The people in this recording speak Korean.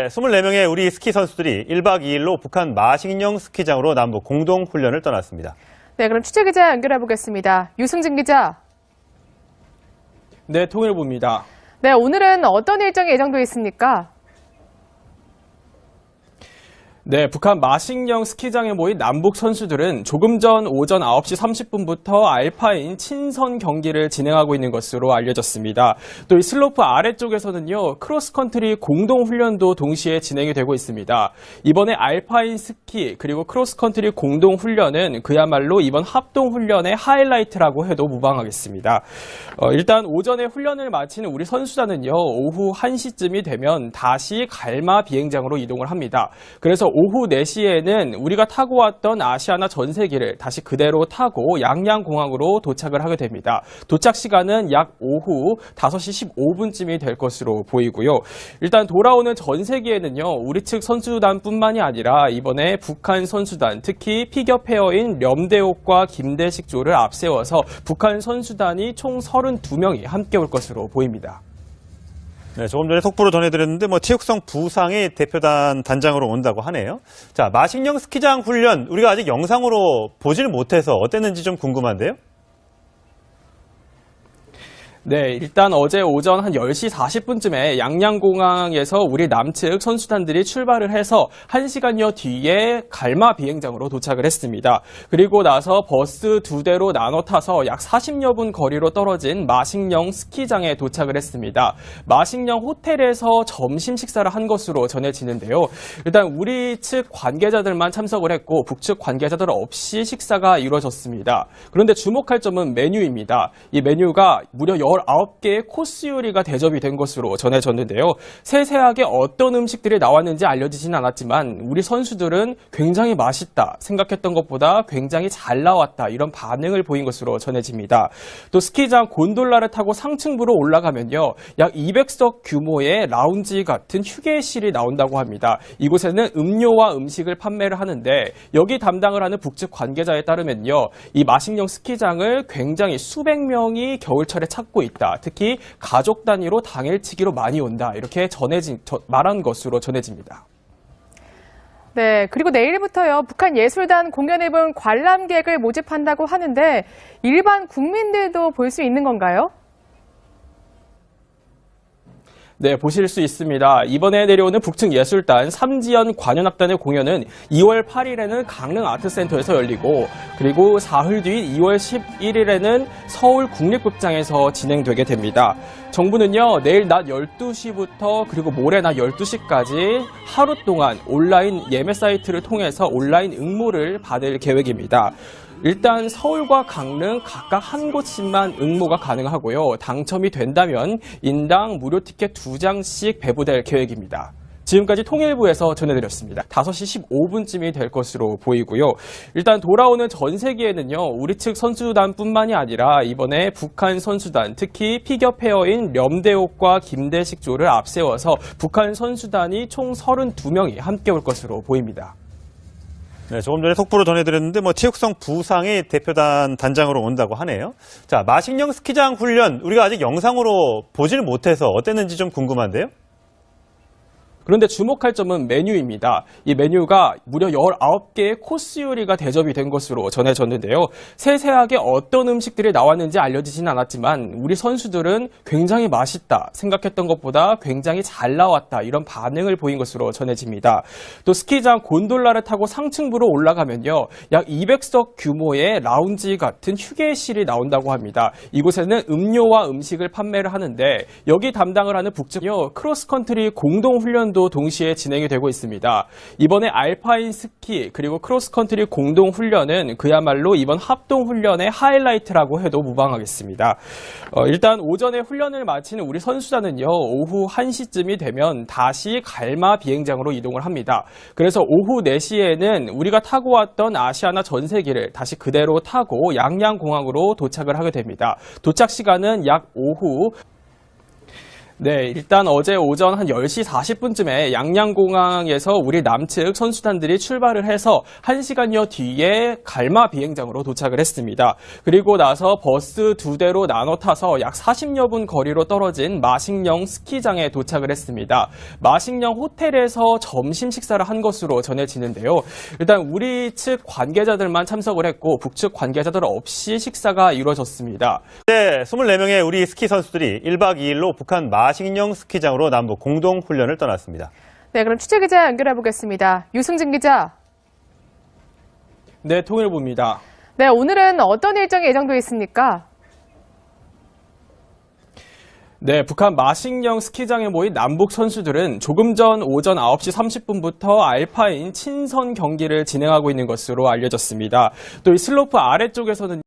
네, 24명의 우리 스키 선수들이 1박 2일로 북한 마식령 스키장으로 남북 공동훈련을 떠났습니다. 네, 그럼 취재기자 연결해 보겠습니다. 유승진 기자. 네, 통일부입니다. 네, 오늘은 어떤 일정이 예정돼 있습니까? 네, 북한 마식령 스키장에 모인 남북 선수들은 조금 전 오전 9시 30분부터 알파인 친선 경기를 진행하고 있는 것으로 알려졌습니다. 또 이 슬로프 아래쪽에서는요, 크로스컨트리 공동훈련도 동시에 진행이 되고 있습니다. 이번에 알파인 스키 그리고 크로스컨트리 공동훈련은 그야말로 이번 합동훈련의 하이라이트라고 해도 무방하겠습니다. 일단 오전에 훈련을 마치는 우리 선수단은요, 오후 1시쯤이 되면 다시 갈마 비행장으로 이동을 합니다. 그래서 오후 4시에는 우리가 타고 왔던 아시아나 전세기를 다시 그대로 타고 양양공항으로 도착을 하게 됩니다. 도착 시간은 약 오후 5시 15분쯤이 될 것으로 보이고요. 일단 돌아오는 전세기에는요, 우리 측 선수단뿐만이 아니라 이번에 북한 선수단, 특히 피겨 페어인 렴대옥과 김대식조를 앞세워서 북한 선수단이 총 32명이 함께 올 것으로 보입니다. 네, 조금 전에 속보로 전해드렸는데 체육성 부상이 대표단 단장으로 온다고 하네요. 자, 마식령 스키장 훈련 우리가 아직 영상으로 보질 못해서 어땠는지 좀 궁금한데요. 네, 일단 어제 오전 한 10시 40분쯤에 양양공항에서 우리 남측 선수단들이 출발을 해서 1시간여 뒤에 갈마 비행장으로 도착을 했습니다. 그리고 나서 버스 2대로 나눠 타서 약 40여 분 거리로 떨어진 마식령 스키장에 도착을 했습니다. 마식령 호텔에서 점심 식사를 한 것으로 전해지는데요. 일단 우리 측 관계자들만 참석을 했고 북측 관계자들 없이 식사가 이루어졌습니다. 그런데 주목할 점은 메뉴입니다. 이 메뉴가 무려 19개의 코스 요리가 대접이 된 것으로 전해졌는데요. 세세하게 어떤 음식들이 나왔는지 알려지진 않았지만 우리 선수들은 굉장히 맛있다 생각했던 것보다 굉장히 잘 나왔다 이런 반응을 보인 것으로 전해집니다. 또 스키장 곤돌라를 타고 상층부로 올라가면요, 약 200석 규모의 라운지 같은 휴게실이 나온다고 합니다. 이곳에는 음료와 음식을 판매를 하는데 여기 담당을 하는 북측 관계자에 따르면요, 이 마식령 스키장을 굉장히 수백 명이 겨울철에 찾고 있다. 특히 가족 단위로 당일치기로 많이 온다. 이렇게 말한 것으로 전해집니다. 네, 그리고 내일부터요, 북한 예술단 공연을 본 관람객을 모집한다고 하는데 일반 국민들도 볼 수 있는 건가요? 네, 보실 수 있습니다. 이번에 내려오는 북측 예술단 삼지연 관현악단의 공연은 2월 8일에는 강릉 아트센터에서 열리고 그리고 사흘 뒤인 2월 11일에는 서울 국립극장에서 진행되게 됩니다. 정부는요, 내일 낮 12시부터 그리고 모레 낮 12시까지 하루 동안 온라인 예매 사이트를 통해서 온라인 응모를 받을 계획입니다. 일단 서울과 강릉 각각 한 곳씩만 응모가 가능하고요. 당첨이 된다면 인당 무료 티켓 2장씩 배부될 계획입니다. 지금까지 통일부에서 전해드렸습니다. 5시 15분쯤이 될 것으로 보이고요. 일단 돌아오는 전세기에는요, 우리 측 선수단뿐만이 아니라 이번에 북한 선수단, 특히 피겨 페어인 렴대옥과 김대식조를 앞세워서 북한 선수단이 총 32명이 함께 올 것으로 보입니다. 네, 조금 전에 속보로 전해드렸는데 체육성 부상이 대표단 단장으로 온다고 하네요. 자, 마식령 스키장 훈련 우리가 아직 영상으로 보질 못해서 어땠는지 좀 궁금한데요. 그런데 주목할 점은 메뉴입니다. 이 메뉴가 무려 19개의 코스 요리가 대접이 된 것으로 전해졌는데요. 세세하게 어떤 음식들이 나왔는지 알려지진 않았지만 우리 선수들은 굉장히 맛있다 생각했던 것보다 굉장히 잘 나왔다 이런 반응을 보인 것으로 전해집니다. 또 스키장 곤돌라를 타고 상층부로 올라가면요, 약 200석 규모의 라운지 같은 휴게실이 나온다고 합니다. 이곳에는 음료와 음식을 판매를 하는데 여기 담당을 하는 북측요, 크로스컨트리 공동훈련 도 동시에 진행이 되고 있습니다. 이번에 알파인 스키 그리고 크로스컨트리 공동훈련은 그야말로 이번 합동훈련의 하이라이트라고 해도 무방하겠습니다. 일단 오전에 훈련을 마치는 우리 선수단은요, 오후 1시쯤이 되면 다시 갈마 비행장으로 이동을 합니다. 그래서 오후 4시에는 우리가 타고 왔던 아시아나 전세기를 다시 그대로 타고 양양공항으로 도착을 하게 됩니다. 도착 시간은 약 오후 네, 일단 어제 오전 한 10시 40분쯤에 양양공항에서 우리 남측 선수단들이 출발을 해서 1시간여 뒤에 갈마 비행장으로 도착을 했습니다. 그리고 나서 버스 2대로 나눠 타서 약 40여 분 거리로 떨어진 마식령 스키장에 도착을 했습니다. 마식령 호텔에서 점심 식사를 한 것으로 전해지는데요. 일단 우리 측 관계자들만 참석을 했고 북측 관계자들 없이 식사가 이루어졌습니다. 네, 24명의 우리 스키 선수들이 1박 2일로 북한 마식령 스키장으로 남북 공동 훈련을 떠났습니다. 네, 그럼 취재 기자 연결해 보겠습니다. 유승진 기자. 네, 통일부입니다. 네, 오늘은 어떤 일정이 예정돼 있습니까? 네, 북한 마식령 스키장에 모인 남북 선수들은 조금 전 오전 9시 30분부터 알파인 친선 경기를 진행하고 있는 것으로 알려졌습니다. 또 이 슬로프 아래쪽에서는